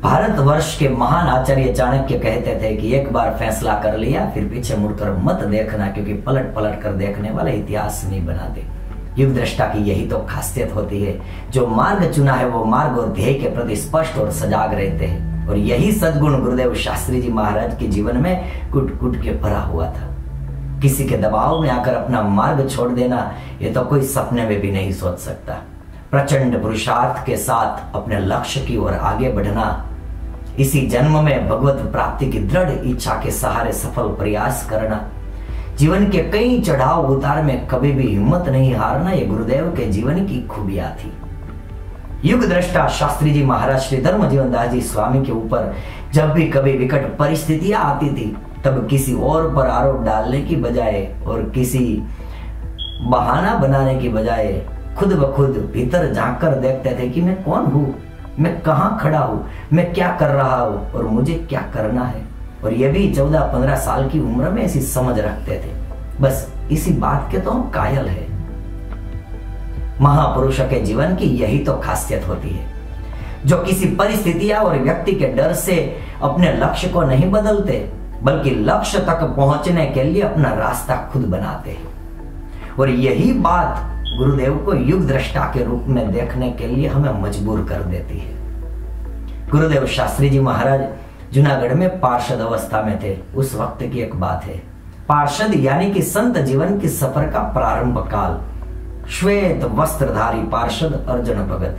भारतवर्ष के महान आचार्य चाणक्य कहते थे कि एक बार फैसला कर लिया फिर पीछे मुड़कर मत देखना, क्योंकि पलट पलट कर देखने वाले इतिहास नहीं बनाते। युग दृष्टा की यही तो खासियत होती है, जो मार्ग चुना है वो मार्ग और ध्येय के प्रति स्पष्ट और सजाग रहते हैं। और यही सद्गुण गुरुदेव शास्त्री जी महाराज के जीवन में कुट कुट के भरा हुआ था। किसी के दबाव में आकर अपना मार्ग छोड़ देना ये तो कोई सपने में भी नहीं सोच सकता। प्रचंड पुरुषार्थ के साथ अपने लक्ष्य की ओर आगे बढ़ना, इसी जन्म में भगवत प्राप्ति की दृढ़ इच्छा के सहारे सफल प्रयास करना, जीवन के कई चढ़ाव उतार में कभी भी हिम्मत नहीं हारना, ये गुरुदेव के जीवन की खूबियां थी। युग दृष्टा शास्त्री जी महाराज श्री धर्म जीवन दास जी स्वामी के ऊपर जब भी कभी विकट परिस्थितियां आती थी, तब किसी और पर आरोप डालने की बजाय और किसी बहाना बनाने की बजाय खुद ब खुद भीतर झांक कर देखते थे कि मैं कौन हूं, मैं कहां खड़ा हूं, मैं क्या कर रहा हूं और मुझे क्या करना है। और ये भी 14-15 साल की उम्र में ऐसी समझ रखते थे। बस इसी बात के तो हम कायल है। महापुरुषों के जीवन की यही तो खासियत होती है, जो किसी परिस्थितियां और व्यक्ति के डर से अपने लक्ष्य को नहीं बदलते, बल्कि लक्ष्य तक पहुंचने के लिए अपना रास्ता खुद बनाते हैं। और यही बात गुरुदेव को युग दृष्टा के रूप में देखने के लिए हमें मजबूर कर देती है। गुरुदेव शास्त्री जी महाराज जूनागढ़ में पार्षद अवस्था में थे। उस वक्त की एक बात है। पार्षद यानी कि संत जीवन की सफर का प्रारंभ काल। श्वेत वस्त्रधारी पार्षद अर्जुन भगत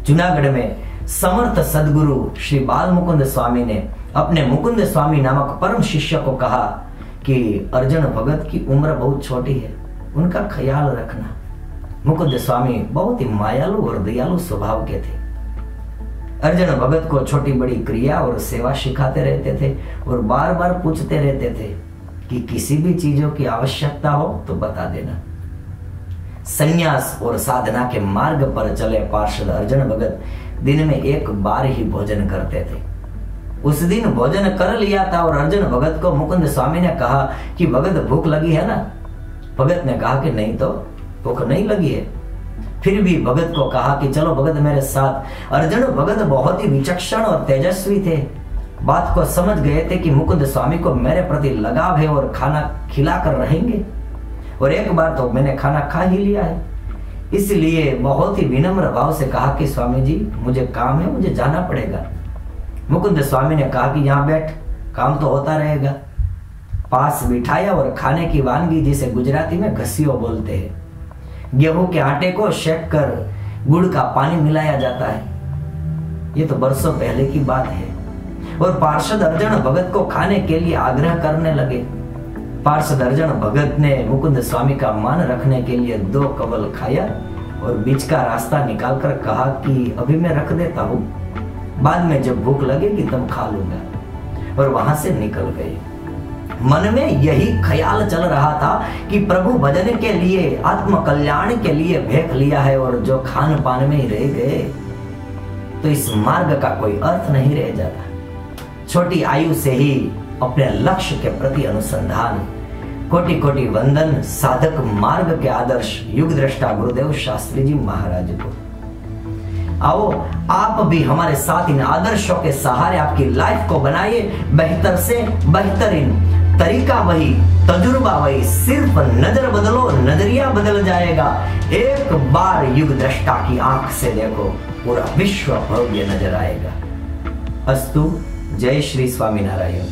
जूनागढ़ में समर्थ सदगुरु श्री बाल मुकुंद स्वामी ने अपने मुकुंद स्वामी नामक परम शिष्य को कहा कि अर्जुन भगत की उम्र बहुत छोटी है, उनका ख्याल रखना। मुकुंद स्वामी बहुत ही मायालु और दयालु स्वभाव के थे। अर्जुन भगत को छोटी बड़ी क्रिया और सेवा सिखाते रहते थे और बार बार पूछते रहते थे कि किसी भी चीजों की आवश्यकता हो तो बता देना। संन्यास और साधना के मार्ग पर चले पार्षद अर्जुन भगत दिन में एक बार ही भोजन करते थे। उस दिन भोजन कर लिया था और अर्जुन भगत को मुकुंद स्वामी ने कहा कि भगत भूख लगी है ना? भगत ने कहा कि नहीं तो भूख नहीं लगी है। फिर भी भगत को कहा कि चलो भगत मेरे साथ। अर्जुन भगत बहुत ही विचक्षण और तेजस्वी थे। बात को समझ गए थे कि मुकुंद स्वामी को मेरे प्रति लगाव है और खाना खिलाकर रहेंगे, और एक बार तो मैंने खाना खा ही लिया है। इसलिए बहुत ही विनम्र भाव से कहा कि स्वामी जी मुझे काम है, मुझे जाना पड़ेगा। मुकुंद स्वामी ने कहा कि यहाँ बैठ, काम तो होता रहेगा। पास बिठाया और खाने की वानगी जिसे गुजराती में घसियो बोलते हैं, गेहूं के आटे को सेक कर गुड़ का पानी मिलाया जाता है। ये तो बरसों पहले की बात है। और पार्षद अर्जुन भगत को खाने के लिए आग्रह करने लगे। पार्षद अर्जुन भगत ने मुकुंद स्वामी का मान रखने के लिए 2 कवल खाया और बीच का रास्ता निकालकर कहा कि अभी मैं रख देता हूं, बाद में जब भूख लगेगी तब खा लूंगा। और वहां से निकल गए। मन में यही ख्याल चल रहा था कि प्रभु भजन के लिए, आत्म कल्याण के लिए भेख लिया है, और जो खान पान में ही रह गए तो इस मार्ग का कोई अर्थ नहीं रह जाता। छोटी आयु से ही अपने लक्ष्य के प्रति अनुसंधान। कोटि कोटि वंदन साधक मार्ग के आदर्श युग दृष्टा गुरुदेव शास्त्री जी महाराज को। आओ आप भी हमारे साथ इन आदर्शों के सहारे आपकी लाइफ को बनाइए बेहतर से बेहतरीन। तरीका वही, तजुर्बा वही, सिर्फ नजर बदलो, नजरिया बदल जाएगा। एक बार युग दृष्टा की आंख से देखो, पूरा विश्व भव्य नजर आएगा। अस्तु। जय श्री स्वामीनारायण।